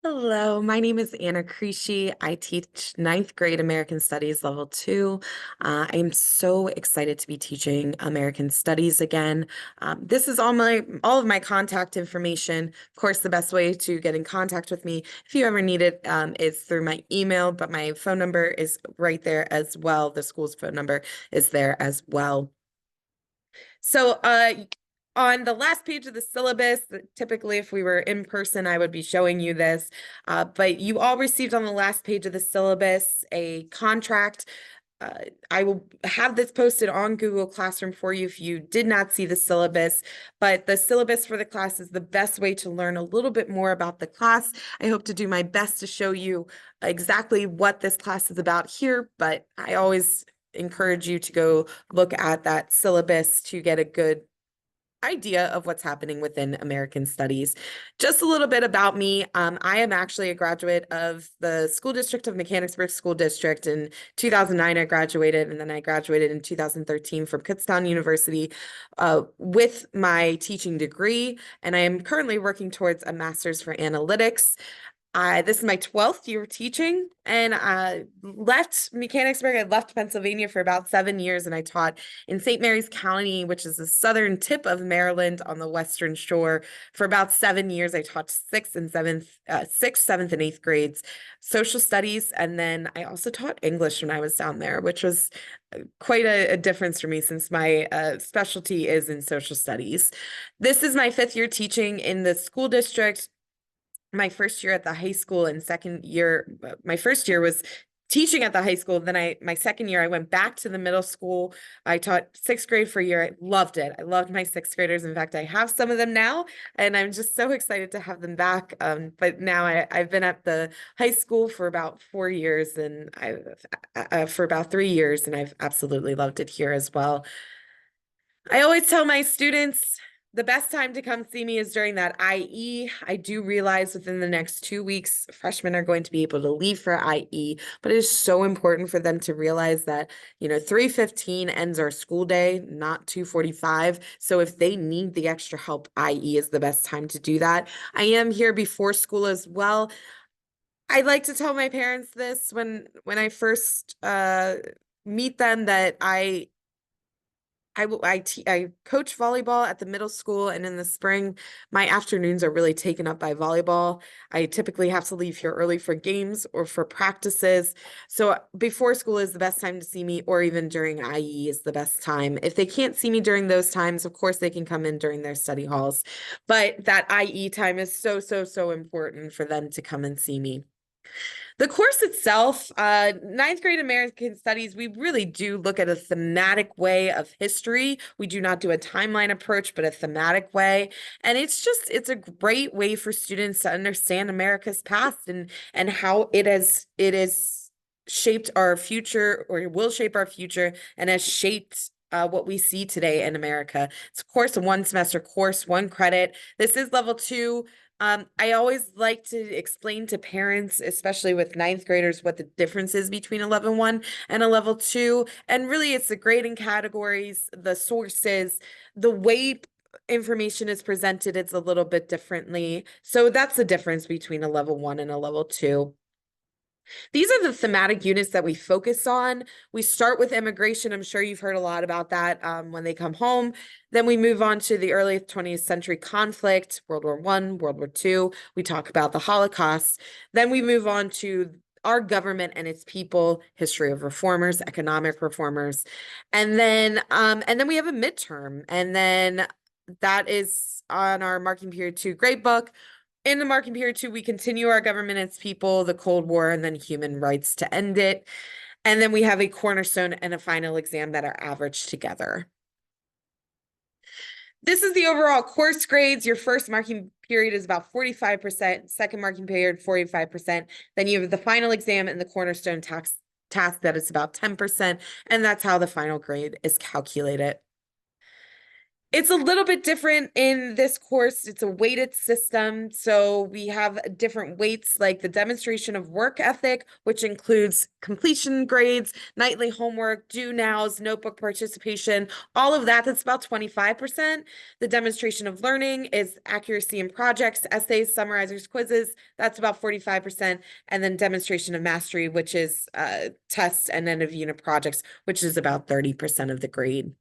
Hello, my name is Anna Creasy. I teach ninth grade American Studies Level 2. I am so excited to be teaching American Studies again. This is all of my contact information. Of course, the best way to get in contact with me, if you ever need it, is through my email, but my phone number is right there as well. The school's phone number is there as well. So, on the last page of the syllabus, typically if we were in person, I would be showing you this, but you all received on the last page of the syllabus a contract. Uh, I will have this posted on Google Classroom for you if you did not see the syllabus, but the syllabus for the class is the best way to learn a little bit more about the class. I hope to do my best to show you exactly what this class is about here, but I always encourage you to go look at that syllabus to get a good idea of what's happening within American Studies. Just a little bit about me. I am actually a graduate of the School District of Mechanicsburg School District. In 2009, I graduated, and then I graduated in 2013 from Kutztown University with my teaching degree, and I am currently working towards a master's for analytics. This is my 12th year teaching, and I left Mechanicsburg. I left Pennsylvania for about 7 years, and I taught in St. Mary's County, which is the southern tip of Maryland on the Western Shore. For about 7 years, I taught sixth, seventh, and eighth grades, social studies, and then I also taught English when I was down there, which was quite a difference for me since my specialty is in social studies. This is my 5th year teaching in the school district. My first year at the high school and second year, my first year was teaching at the high school. Then my second year, I went back to the middle school. I taught 6th grade for a year. I loved it. I loved my 6th graders. In fact, I have some of them now, and I'm just so excited to have them back. But now I've been at the high school for about 4 years, and for about 3 years, and I've absolutely loved it here as well. I always tell my students the best time to come see me is during that IE. I do realize within the next 2 weeks, freshmen are going to be able to leave for IE, but it is so important for them to realize that, 3:15 ends our school day, not 2:45. So if they need the extra help, IE is the best time to do that. I am here before school as well. I like to tell my parents this when I first meet them that I coach volleyball at the middle school, and in the spring, my afternoons are really taken up by volleyball. I typically have to leave here early for games or for practices. So before school is the best time to see me, or even during IE is the best time. If they can't see me during those times, of course, they can come in during their study halls. But that IE time is so, so, so important for them to come and see me. The course itself, ninth grade American Studies, we really do look at a thematic way of history. We do not do a timeline approach, but a thematic way. And it's a great way for students to understand America's past and how it has shaped our future, or will shape our future, and has shaped what we see today in America. It's of course a 1 semester course, 1 credit. This is level 2. I always like to explain to parents, especially with ninth graders, what the difference is between a level 1 and a level 2. And really, it's the grading categories, the sources, the way information is presented, it's a little bit differently. So that's the difference between a level 1 and a level 2. These are the thematic units that we focus on. We start with immigration. I'm sure you've heard a lot about that when they come home. Then we move on to the early 20th century conflict, World War I, World War II. We talk about the Holocaust. Then we move on to our government and its people, history of reformers, economic reformers. And then we have a midterm. And then that is on our marking period 2 grade book. In the marking period 2, we continue our government, its people, the Cold War, and then human rights to end it. And then we have a cornerstone and a final exam that are averaged together. This is the overall course grades. Your first marking period is about 45%, second marking period, 45%. Then you have the final exam and the cornerstone task that is about 10%, and that's how the final grade is calculated. It's a little bit different in this course. It's a weighted system. So we have different weights like the demonstration of work ethic, which includes completion grades, nightly homework, due nows, notebook participation, all of that. That's about 25%. The demonstration of learning is accuracy in projects, essays, summarizers, quizzes. That's about 45%. And then demonstration of mastery, which is tests and end of unit projects, which is about 30% of the grade.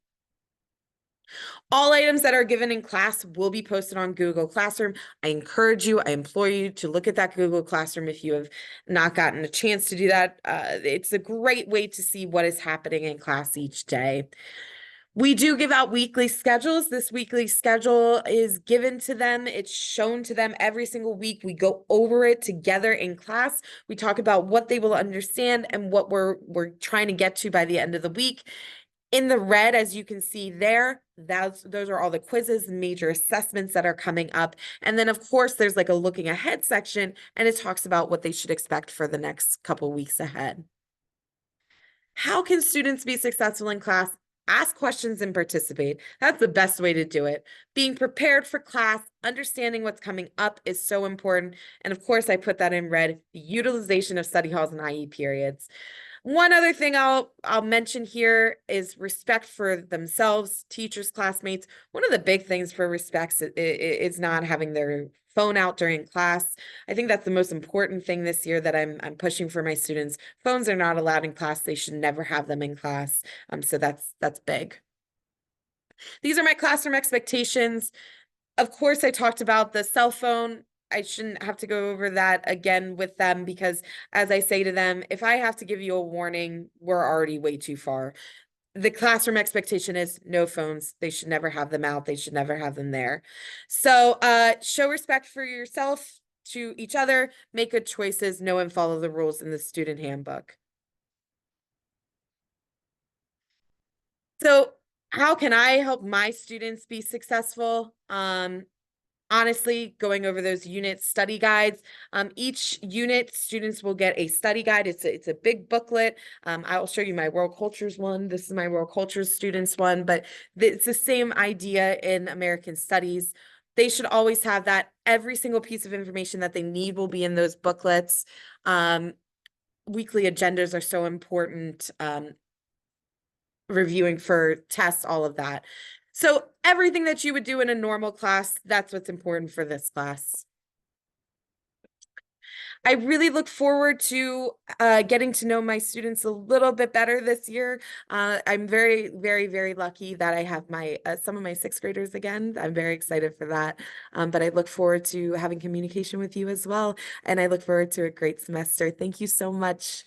All items that are given in class will be posted on Google Classroom. I encourage you, I implore you to look at that Google Classroom if you have not gotten a chance to do that. It's a great way to see what is happening in class each day. We do give out weekly schedules. This weekly schedule is given to them. It's shown to them every single week. We go over it together in class. We talk about what they will understand and what we're trying to get to by the end of the week. In the red, as you can see there, those are all the quizzes and major assessments that are coming up. And then, of course, there's like a looking ahead section, and it talks about what they should expect for the next couple weeks ahead. How can students be successful in class? Ask questions and participate. That's the best way to do it. Being prepared for class, understanding what's coming up is so important. And of course, I put that in red, the utilization of study halls and IE periods. One other thing I'll mention here is respect for themselves, teachers, classmates. One of the big things for respects is not having their phone out during class. I think that's the most important thing this year that I'm pushing for my students. Phones are not allowed in class. They should never have them in class. So that's big. These are my classroom expectations. Of course, I talked about the cell phone. I shouldn't have to go over that again with them because, as I say to them, if I have to give you a warning, we're already way too far. The classroom expectation is no phones. They should never have them out. They should never have them there. So show respect for yourself, to each other, make good choices, know and follow the rules in the student handbook. So how can I help my students be successful? Honestly, going over those unit study guides. Each unit, students will get a study guide. It's a big booklet. I'll show you my world cultures one. This is my world cultures students one, but it's the same idea in American studies. They should always have that. Every single piece of information that they need will be in those booklets. Weekly agendas are so important. Reviewing for tests, all of that. So everything that you would do in a normal class, that's what's important for this class. I really look forward to getting to know my students a little bit better this year. I'm very, very, very lucky that I have my some of my sixth graders again. I'm very excited for that. But I look forward to having communication with you as well. And I look forward to a great semester. Thank you so much.